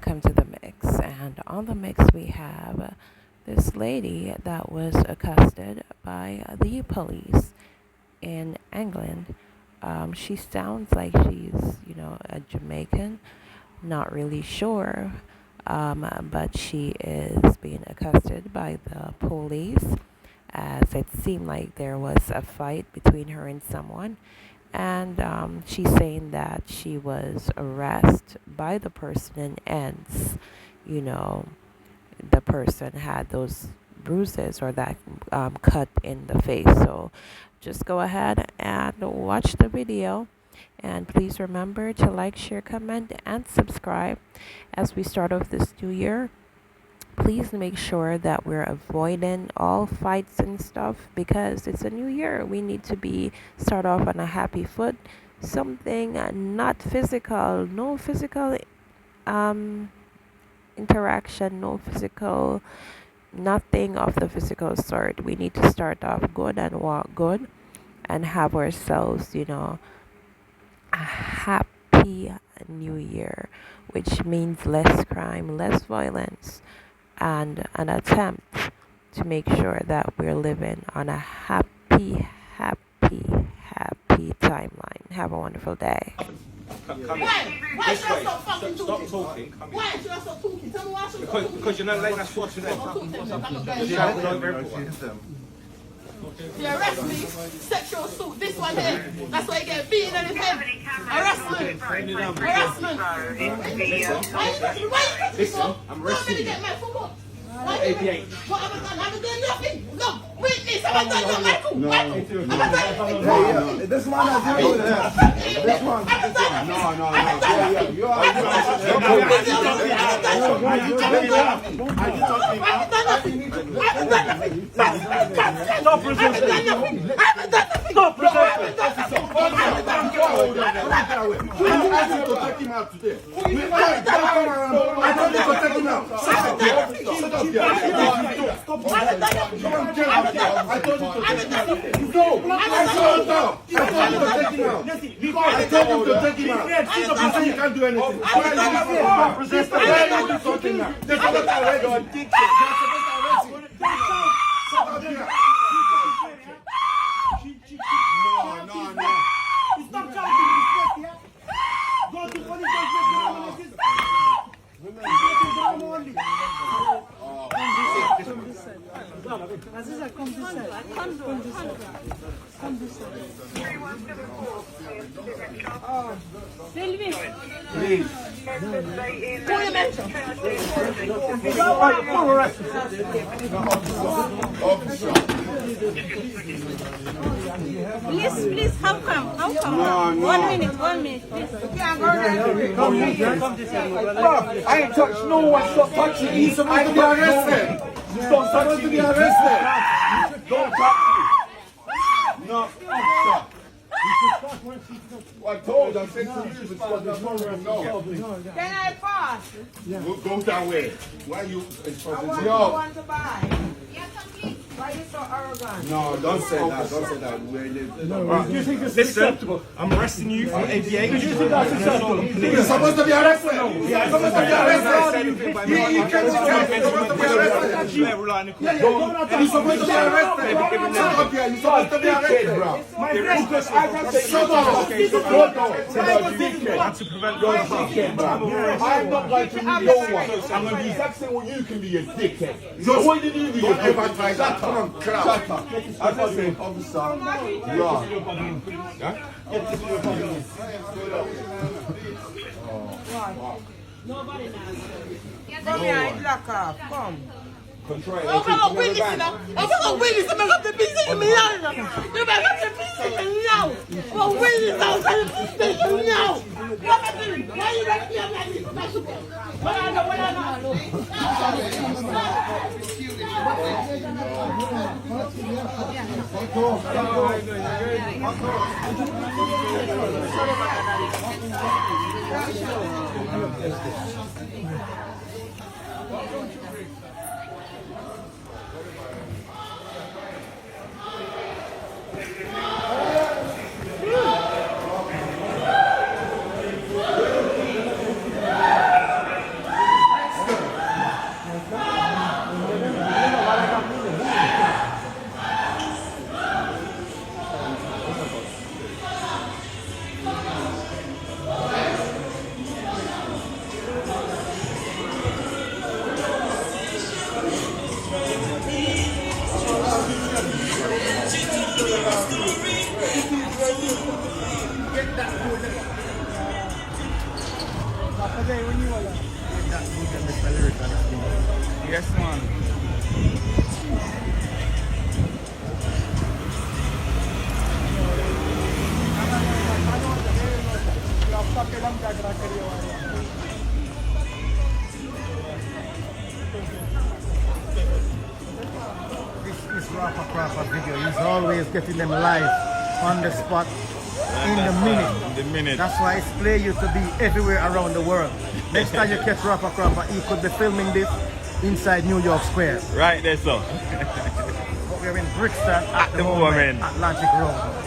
welcome to the mix. And on the mix, we have this lady that was accosted by the police in England. She sounds like she's, a Jamaican. Not really sure, but she is being accosted by the police as it seemed like there was a fight between her and someone. And she's saying that she was arrested by the person and ends, you know, the person had those bruises or that cut in the face. So just go ahead and watch the video. And please remember to like, share, comment, and subscribe as we start off this new year. Please make sure that we're avoiding all fights and stuff because it's a new year. We need to start off on a happy foot. Something not physical, no physical interaction, no physical, nothing of the physical sort. We need to start off good and walk good and have ourselves, a happy new year, which means less crime, less violence, and an attempt to make sure that we're living on a happy timeline. Have a wonderful day. Why should I stop fucking talking? Stop talking. Why should I stop talking? Tell me why I should stop talking. Because you're not letting us watch it. He arrested me, sexual assault, this one here. That's why he get beaten in his head. Harassment. Harassment. Why are you touching me for? I'm arresting you. Get mad for what? What have I done? I haven't done nothing. No, witness, have I done nothing? Michael? No. Have I done anything? This man has zero there. This one. No. You are Stop resisting. Stop I asked you to take him out today. I told you to take him out. Shut up. Stop. I told you to take him out. No. I told you to take him out. You say you can't do anything. Please, how come? No. 1 minute, please. I ain't touched no one. Stop touching me. He's supposed to be arrested. Stop supposed to be arrested. Don't touch me. No. Stop. I told you, I said to you before the program, no. Can I pass? Go that way. Why you? I want to buy. Why are you so arrogant? No, don't say that. Don't say that. You think this is acceptable? I'm arresting you for ABA. You think that's acceptable? You're supposed to be arrested. You're supposed to be arrested. You can't supposed to be arrested. You're supposed to be arrested. Shut up here. You're supposed to be arrested, bro. Shut up. And to prevent your harm. I'm not going to be no one. I'm going to be exact same way you can be a dickhead. So what did you do? Don't ever try that. Come on, crap. Shut up. I just say, officer, yeah. Nobody knows. Come here, lock off. Come. Control. I'm going to win this, I'm going to win this. I'm going to beat this. You're going to beat this. I'm going to win this. I'm going to beat this. Why are you like me? I'm like this. That's okay. What I know. Yes, man. This rapper crapper video, he's always getting them live on the spot in the minute. In the minute. That's why it's play you to be everywhere around the world. Next time you catch rapper crapper, he could be filming this inside New York Square. Right there, so. But we're in Brixton at the moment. moment, Atlantic Road.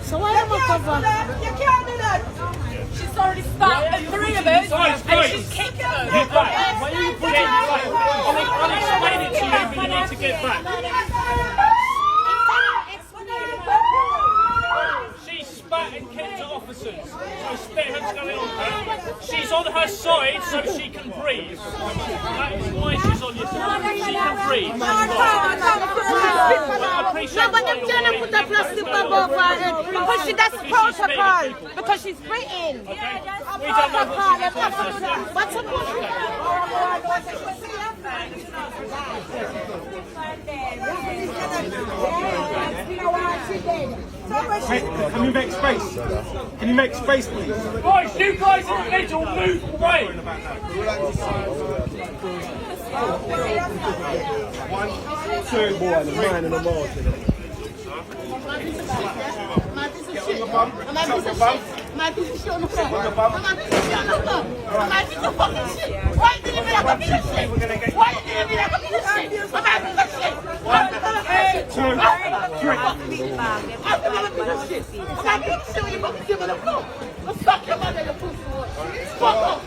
So why am I cover? You can't do that. She's already stopped the three of us, and she's kicked us. Get back. Why are you putting it back? I'll explain it to you, but you need to get back. She spat and kicked at officers. So spit has going on her. She's on her side so she can breathe. That is why she's on your side. She can breathe. I appreciate No, but them trying to put a plastic bag over her head because that's protocol. Because she's Britain. Okay? We don't know what she's supposed to do. What's the Hey, can you make space? Can you make space, please? Guys, you guys in the middle, move away! Two boy, the man in the margin. My piece of shit on the floor. My piece of shit on the floor. My piece of fucking shit. Why you didn't like a piece of shit? Why you didn't like a piece of shit? My piece of shit. Why you didn't like a piece of shit? I'm a piece of shit. My piece of shit when you fucking shit on the floor. Go suck your mother in the pussy. Fuck off.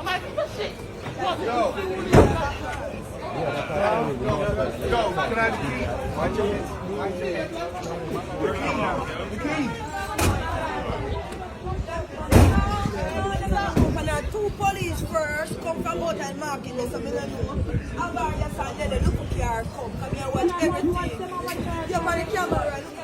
My piece of shit. Go, can I have the key? Watch it. The key. Two police first come from out and marking this, so I don't know. I'm going to say, look at your come here, watch everything. You're on the camera, look